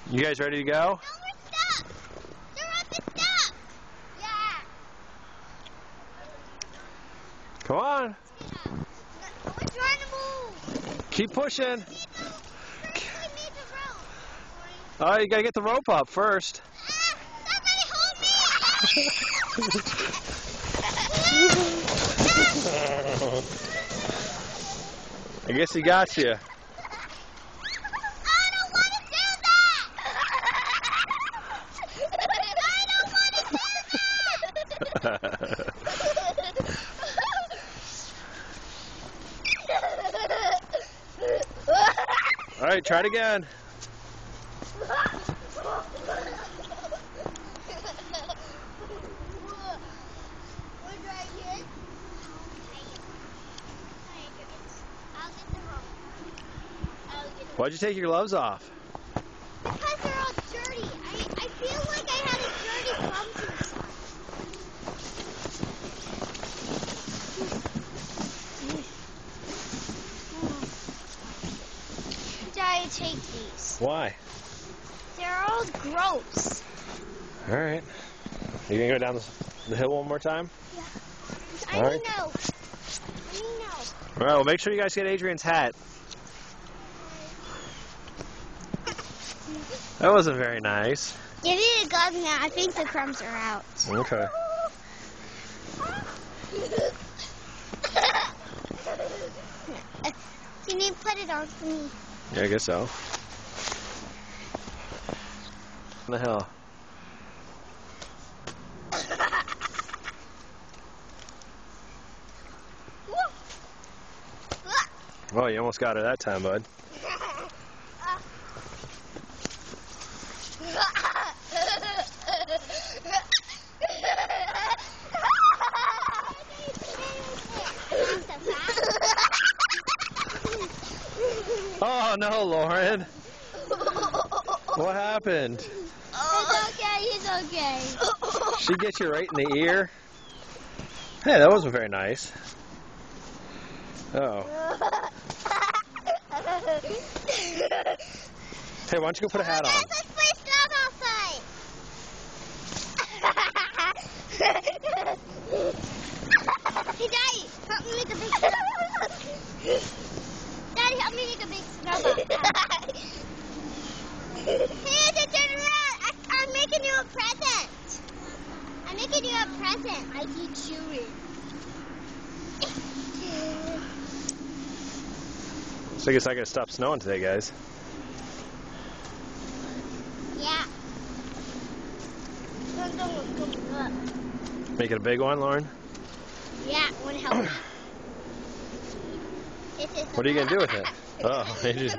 You guys ready to go? No, we're stuck. They're stuck. Yeah. Come on. We're trying to move. Keep pushing. We need the rope. Oh, you gotta get the rope up first. Somebody hold me. I guess he got you. I don't want to do that. I don't want to do that. All right, try it again. Why'd you take your gloves off? Because they're all dirty. I feel like I had a dirty clumsy side. Daddy, take these. Why? They're all gross. All right. You gonna go down the hill one more time? Yeah. All right. I know. All right. Well, make sure you guys get Adrian's hat. That wasn't very nice. Give me the gloves now. I think the crumbs are out. Okay. Can you put it on for me? Yeah, I guess so. On the hill. Oh, you almost got it that time, bud. Oh no, Lauren. What happened? It's okay, he's okay. She get you right in the ear? Hey, that wasn't very nice. Oh. Hey, why don't you go put a hat on? Let's play stuff outside. Hey, Daddy, help me make a big snowball. Daddy, help me make a big snowball. Hey, turn around. I'm making you a present. I'm making you a present. I can chew it. So I guess I gotta stop snowing today, guys. Yeah. Make it a big one, Lauren? Yeah, want to help me? What are you gonna do with it? Oh, you just...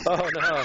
Oh no.